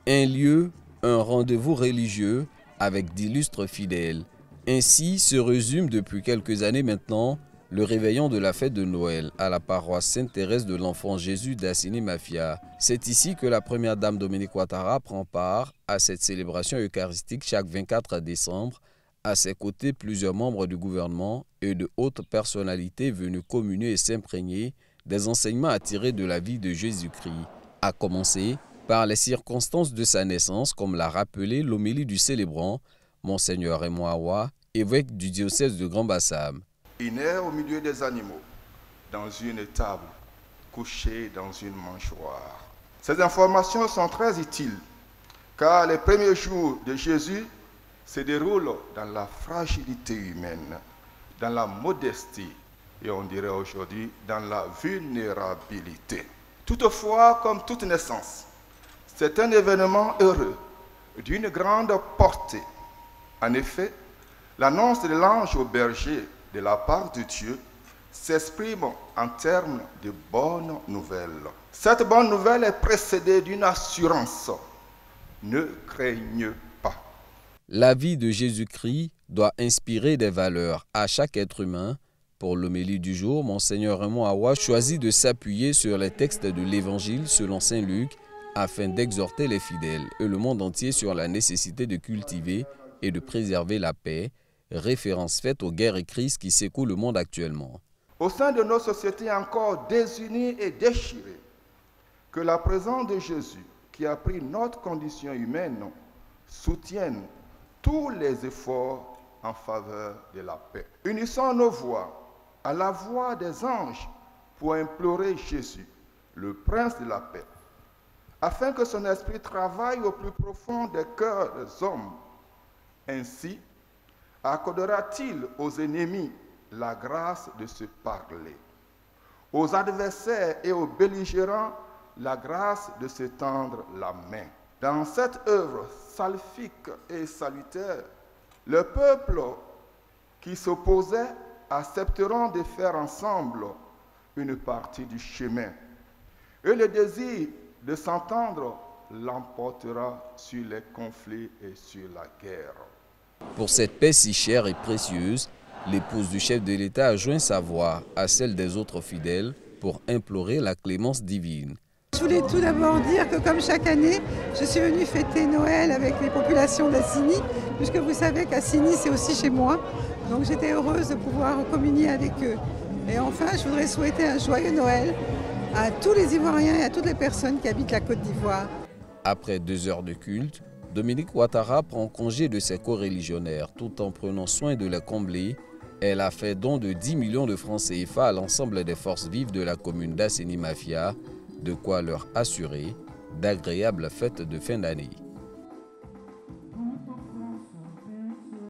Un lieu, un rendez-vous religieux avec d'illustres fidèles. Ainsi se résume depuis quelques années maintenant le réveillon de la fête de Noël à la paroisse Sainte-Thérèse de l'Enfant Jésus d'Assini-Mafia. C'est ici que la première dame Dominique Ouattara prend part à cette célébration eucharistique chaque 24 décembre. À ses côtés, plusieurs membres du gouvernement et de hautes personnalités venues communier et s'imprégner des enseignements à tirer de la vie de Jésus-Christ, à commencer par les circonstances de sa naissance, comme l'a rappelé l'homélie du célébrant, Monseigneur Raymond Awa, évêque du diocèse de Grand-Bassam. Il naît au milieu des animaux, dans une table, couché dans une mâchoire. Ces informations sont très utiles, car les premiers jours de Jésus se déroulent dans la fragilité humaine, dans la modestie, et on dirait aujourd'hui dans la vulnérabilité. Toutefois, comme toute naissance, c'est un événement heureux, d'une grande portée. En effet, l'annonce de l'ange au berger de la part de Dieu s'exprime en termes de bonnes nouvelles. Cette bonne nouvelle est précédée d'une assurance. Ne craignez pas. La vie de Jésus-Christ doit inspirer des valeurs à chaque être humain. Pour l'homélie du jour, Monseigneur Raymond Awa choisit de s'appuyer sur les textes de l'Évangile selon saint Luc afin d'exhorter les fidèles et le monde entier sur la nécessité de cultiver et de préserver la paix, référence faite aux guerres et crises qui secouent le monde actuellement. Au sein de nos sociétés encore désunies et déchirées, que la présence de Jésus, qui a pris notre condition humaine, soutienne tous les efforts en faveur de la paix. Unissons nos voix à la voix des anges pour implorer Jésus, le Prince de la paix, afin que son esprit travaille au plus profond des cœurs des hommes. Ainsi, accordera-t-il aux ennemis la grâce de se parler, aux adversaires et aux belligérants la grâce de se tendre la main. Dans cette œuvre salvifique et salutaire, le peuple qui s'opposait accepteront de faire ensemble une partie du chemin. Et le désir de s'entendre l'emportera sur les conflits et sur la guerre. Pour cette paix si chère et précieuse, l'épouse du chef de l'État a joint sa voix à celle des autres fidèles pour implorer la clémence divine. Je voulais tout d'abord dire que comme chaque année, je suis venue fêter Noël avec les populations d'Assini, puisque vous savez qu'Assini c'est aussi chez moi. Donc j'étais heureuse de pouvoir communier avec eux. Et enfin, je voudrais souhaiter un joyeux Noël à tous les Ivoiriens et à toutes les personnes qui habitent la Côte d'Ivoire. Après 2 heures de culte, Dominique Ouattara prend congé de ses coreligionnaires tout en prenant soin de les combler. Elle a fait don de 10 millions de francs CFA à l'ensemble des forces vives de la commune d'Assini-Mafia, de quoi leur assurer d'agréables fêtes de fin d'année.